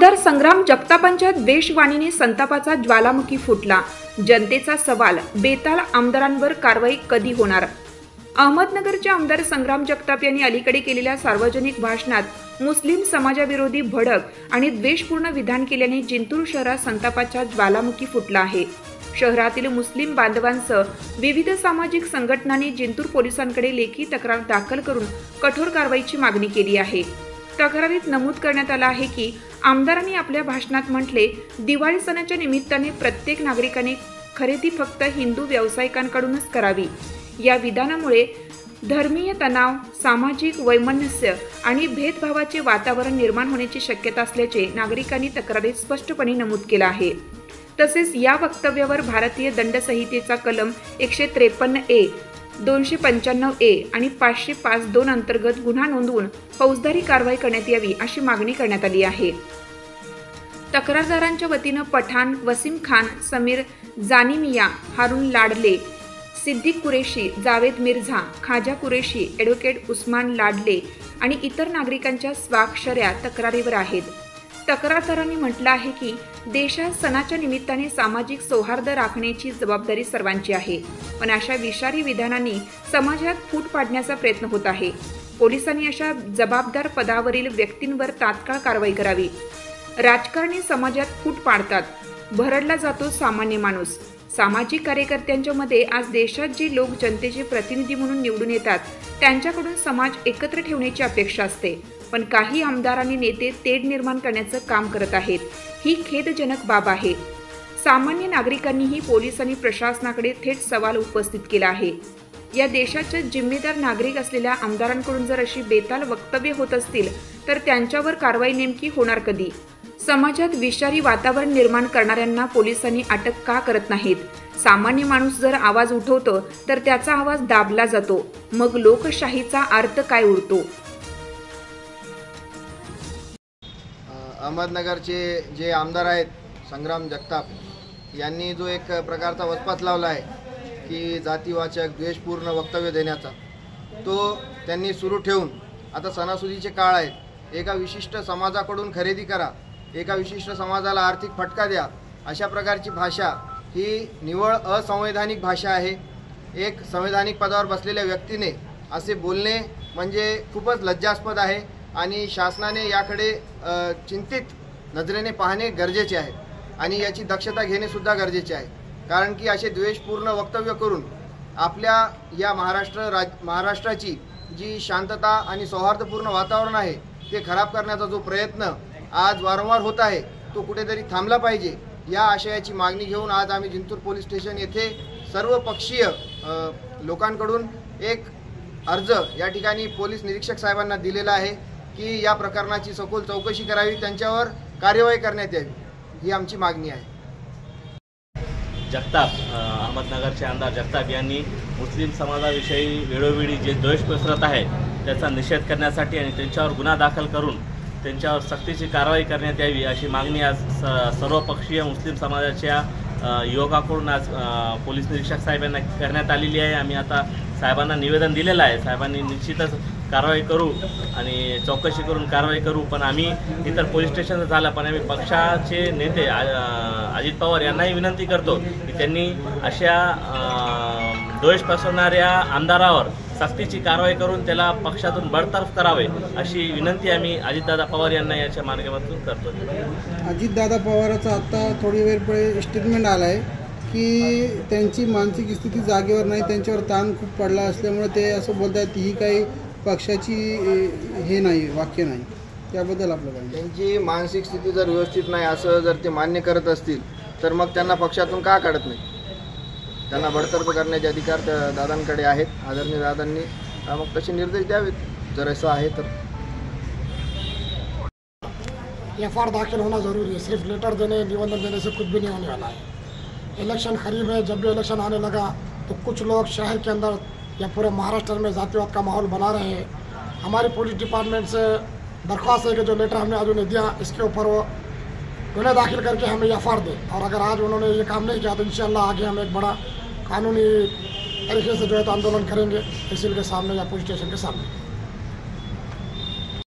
आमदार संग्राम जगतापांच्या द्वेषवाणीने संतापाचा ज्वालामुखी फुटला। जनतेचा सवाल, बेताल आमदारांवर कारवाई कधी होणार? अहमदनगरचे आमदार संग्राम जगताप यांनी अलीकडे केलेल्या सार्वजनिक भाषणात मुस्लिम समाजाविरोधी भडक आणि द्वेषपूर्ण विधान केल्याने जिंतूर शहरात संतापाचा ज्वालामुखी फुटला आहे। शहरातील मुस्लिम बांधवांसह विविध सामाजिक संघटनांनी जिंतूर पोलिसांकडे लेखी तक्रार दाखल करून कठोर कारवाईची मागणी केली आहे। तक्रारीत नमूद करण्यात आलं आहे की आमदारांनी आपल्या भाषणात म्हटले, दिवाळी सणाच्या निमित्ताने प्रत्येक नागरिकाने खरेदी फक्त हिंदू व्यावसायिकांकडूनच करावी। या विधानामुळे धर्मीय तणाव, सामाजिक वैमनस्य आणि भेदभावाचे वातावरण निर्माण होण्याची शक्यता असल्याचे नागरिकांनी तक्रारीत स्पष्टपणे नमूद केलं आहे। तसेच या वक्तव्यावर भारतीय दंड संहितेचा कलम 153A, 295A आणि 505(2) अंतर्गत गुन्हा नोंदवून फौजदारी कारवाई करण्यात यावी अशी मागणी करण्यात आली आहे। तक्रारदारांच्या वतीनं पठाण, वसीम खान, समीर जानिमिया, हारून लाडले, सिद्दीक कुरेशी, जावेद मिर्झा, खाजा कुरेशी, ॲडव्होकेट उस्मान लाडले आणि इतर नागरिकांच्या स्वाक्षऱ्या तक्रारीवर आहेत। तक्रारदारांनी म्हटलं आहे की देशात सणाच्या निमित्ताने सामाजिक सौहार्द राखण्याची जबाबदारी सर्वांची आहे, पण अशा विषारी विधानांनी समाजात फूट पाडण्याचा प्रयत्न होत आहे। पोलिसांनी अशा जबाबदार पदावरील व्यक्तींवर तात्काळ कारवाई करावी। राजकारणी समाजात फूट पाडतात, भरडला जातो सामान्य माणूस। सामाजिक कार्यकर्त्यांच्या मध्ये आज देशात जे लोक जनतेचे प्रतिनिधी म्हणून निवडून येतात त्यांच्याकडून समाज एकत्र ठेवण्याची अपेक्षा असते, पण काही आमदार आणि नेते तेढ निर्माण करण्याचं काम करत आहेत। ही खेदजनक बाब आहे। सामान्य नागरिकांनीही पोलीस आणि प्रशासनाकडे थेट सवाल उपस्थित केला आहे। या देशाचे जिम्मेदार नागरिक असलेल्या आमदारांकडून जर अशी बेताल वक्तव्य होत असतील तर त्यांच्यावर कारवाई नेमकी होणार कधी? समाजात विषारी वातावरण निर्माण करणाऱ्यांना पोलिसांनी अटक का करत नाहीत? सामान्य माणूस जर आवाज उठवतो तर त्याचा आवाज दाबला जातो, मग लोकशाहीचा अर्थ काय उरतो? अहमदनगरचे जे आमदार आहेत संग्राम जगताप यांनी जो एक प्रकारचा वचपाच लावला आहे की जातीवाचक द्वेषपूर्ण वक्तव्य देण्याचा, तो त्यांनी सुरू ठेवून आता सणासुदीचे काळ आहेत, एका विशिष्ट समाजाकडून खरेदी करा, एका विशिष्ट समाजाला आर्थिक फटका द्या, अशा प्रकारची भाषा ही निव्वळ असंवैधानिक भाषा आहे। एक संवैधानिक पदावर बसलेल्या व्यक्तीने असे बोलणे म्हणजे खूपच लज्जास्पद आहे आणि शासनाने याकडे चिंतित नजरेने पाहणे गरजेचे आहे आणि याची दक्षता घेणे सुद्धा गरजेचे आहे। कारण की असे द्वेषपूर्ण वक्तव्य करून आपल्या या महाराष्ट्राची जी शांतता आणि सौहार्दपूर्ण वातावरण आहे ते खराब करण्याचा जो प्रयत्न आज वारंवार होत आहे तो कुठेतरी थांबला पाहिजे। या आशयाची मागणी घेऊन आज आम्ही जिंतूर पोलीस स्टेशन येथे सर्व पक्षीय लोकांकडून एक अर्ज या ठिकाणी पोलीस निरीक्षक साहेबांना दिलेला आहे की या प्रकरणाची सखोल चौकशी करावी, त्यांच्यावर कार्यवाही करण्यात यावी, ही आमची मागणी आहे। जगताप, अहमदनगरचे आमदार जगताप यांनी मुस्लिम समाजाविषयी वेळोवेळी जे द्वेष पसरत आहे त्याचा निषेध करण्यासाठी आणि त्यांच्यावर गुन्हा दाखल करून त्यांच्यावर सक्तीची कारवाई करण्यात यावी अशी मागणी आज सर्वपक्षीय मुस्लिम समाजाच्या युवकाकडून आज पोलीस निरीक्षक साहेबांना करण्यात आलेली आहे। आम्ही आता साहेबांना निवेदन दिलेलं आहे, साहेबांनी निश्चितच कारवाई करू आणि चौकशी करून कारवाई करू। पण आम्ही इतर पोलीस स्टेशनचं झालं, पण आम्ही पक्षाचे नेते अजित पवार यांनाही विनंती करतो की त्यांनी अशा द्वेष पसरणाऱ्या आमदारावर सक्तीची कारवाई करून त्याला पक्षातून बडतर्फ करावे अशी विनंती आम्ही अजितदादा पवार यांना याच्या माध्यमातून करतो। अजितदादा पवारांचा आता थोडी वेळ पहिले स्टेटमेंट आला आहे की त्यांची मानसिक स्थिती जागेवर नाही, त्यांच्यावर ताण खूप पडला असल्यामुळे ते असं बोलतात, ही काही पक्षाची हे नाही, वाक्य नाही, त्याबद्दल आपलं काय? त्यांची मानसिक स्थिती जर व्यवस्थित नाही असं जर ते मान्य करत असतील तर मग त्यांना पक्षातून का काढत नाही? त्यांना बडतर्फ करण्याचे अधिकार त्या दादांकडे आहेत, आदरणीय दादांनी मग तसे निर्देश द्यावेत जर असं आहे तर। FR दाखिल होना ज़रूरी है, सिर्फ लेटर देने, निबंधन देने से कुछ भी नहीं होने वाला है। इलेक्शन करीब है, जब भी इलेक्शन आने लगा तो कुछ लोग शहर के अंदर या पूरे महाराष्ट्र में जातिवाद का माहौल बना रहे हैं। हमारी पुलिस डिपार्टमेंट से दरख्वास्त है कि जो लेटर हमने आज उन्हें दिया इसके ऊपर वो गुन्हे दाखिल करके हमें FR दें, और अगर आज उन्होंने ये काम नहीं किया तो इंशाल्लाह आगे हम एक बड़ा कानूनी तरीके से जो है तो आंदोलन करेंगे तहसील के सामने या पुलिस स्टेशन के सामने।